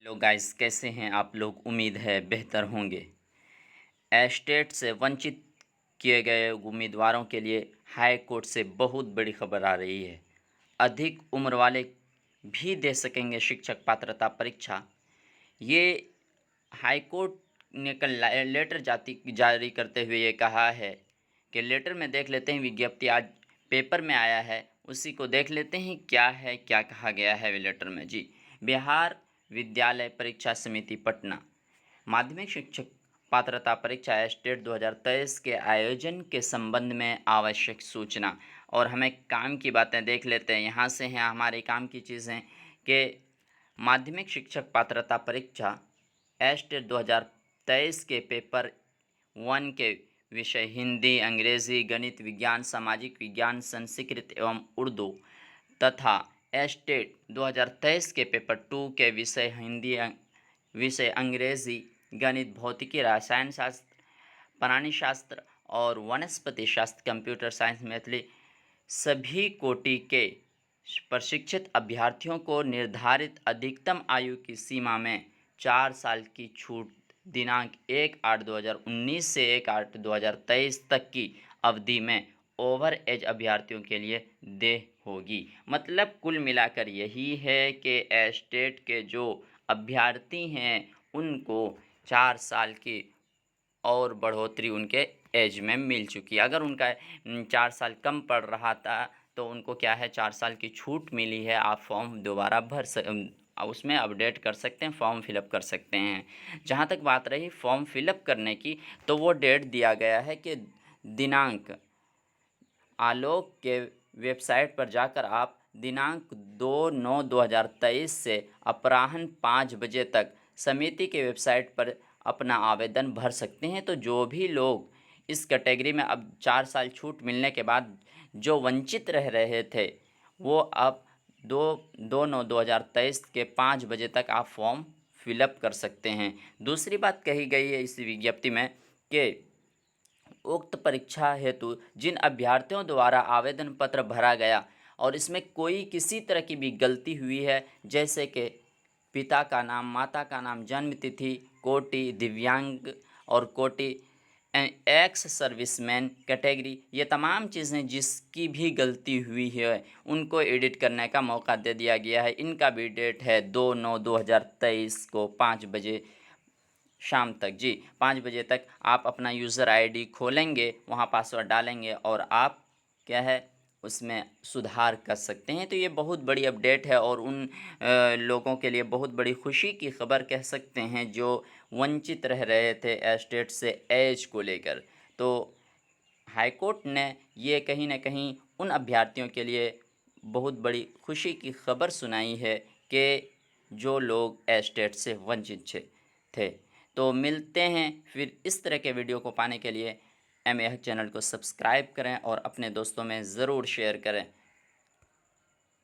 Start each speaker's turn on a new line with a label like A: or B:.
A: Hello guys, कैसे हैं आप लोग? उम्मीद है बेहतर होंगे। एस्टेट से वंचित किए गए उम्मीदवारों के लिए हाई कोर्ट से बहुत बड़ी खबर आ रही है। अधिक उम्र वाले भी दे सकेंगे शिक्षक पात्रता परीक्षा। ये हाई कोर्ट ने कल लेटर जारी करते हुए ये कहा है कि लेटर में देख लेते हैं, विज्ञप्ति आज पेपर में आया है, उसी को देख लेते हैं क्या है, क्या कहा गया है लेटर में। जी, बिहार विद्यालय परीक्षा समिति पटना माध्यमिक शिक्षक पात्रता परीक्षा एस्टेट 2023 के आयोजन के संबंध में आवश्यक सूचना। और हमें काम की बातें देख लेते हैं। यहाँ से हैं हमारे काम की चीज़ें कि माध्यमिक शिक्षक पात्रता परीक्षा एस्टेट 2023 के पेपर 1 के विषय हिंदी, अंग्रेजी, गणित, विज्ञान, सामाजिक विज्ञान, संस्कृत एवं उर्दू तथा एस्टेट 2023 के पेपर 2 के विषय हिंदी, विषय अंग्रेजी, गणित, भौतिकी, रसायन शास्त्र, प्राणी शास्त्र और वनस्पति शास्त्र, कंप्यूटर साइंस, मैथिली सभी कोटि के प्रशिक्षित अभ्यर्थियों को निर्धारित अधिकतम आयु की सीमा में 4 साल की छूट दिनांक 1/8/2019 से 1/8/2023 तक की अवधि में ओवर एज अभ्यर्थियों के लिए दे होगी। मतलब कुल मिलाकर यही है कि एस्टेट के जो अभ्यर्थी हैं उनको 4 साल की और बढ़ोतरी उनके एज में मिल चुकी है। अगर उनका 4 साल कम पड़ रहा था तो उनको क्या है, 4 साल की छूट मिली है। आप फॉर्म दोबारा उसमें अपडेट कर सकते हैं, फॉर्म फिलअप कर सकते हैं। जहाँ तक बात रही फॉर्म फिलअप करने की, तो वो डेट दिया गया है कि दिनांक आलोक के वेबसाइट पर जाकर आप दिनांक 2/9/2023 से अपराह्न 5 बजे तक समिति के वेबसाइट पर अपना आवेदन भर सकते हैं। तो जो भी लोग इस कैटेगरी में अब 4 साल छूट मिलने के बाद जो वंचित रह रहे थे, वो अब 2/9/2023 के 5 बजे तक आप फॉर्म फिलअप कर सकते हैं। दूसरी बात कही गई है इस विज्ञप्ति में कि उक्त परीक्षा हेतु जिन अभ्यर्थियों द्वारा आवेदन पत्र भरा गया और इसमें कोई किसी तरह की भी गलती हुई है, जैसे कि पिता का नाम, माता का नाम, जन्म तिथि, कोटि दिव्यांग और कोटि एक्स सर्विसमैन कैटेगरी, ये तमाम चीज़ें जिसकी भी गलती हुई है उनको एडिट करने का मौका दे दिया गया है। इनका भी डेट है 2/9/2023 को 5 बजे शाम तक। जी, 5 बजे तक आप अपना यूज़र आईडी खोलेंगे, वहाँ पासवर्ड डालेंगे और आप क्या है उसमें सुधार कर सकते हैं। तो ये बहुत बड़ी अपडेट है और उन लोगों के लिए बहुत बड़ी खुशी की खबर कह सकते हैं जो वंचित रह रहे थे एस्टेट से एज को लेकर। तो हाईकोर्ट ने ये कहीं ना कहीं उन अभ्यर्थियों के लिए बहुत बड़ी खुशी की खबर सुनाई है कि जो लोग एस्टेट से वंचित थे। तो मिलते हैं फिर इस तरह के वीडियो को पाने के लिए एम ए चैनल को सब्सक्राइब करें और अपने दोस्तों में ज़रूर शेयर करें।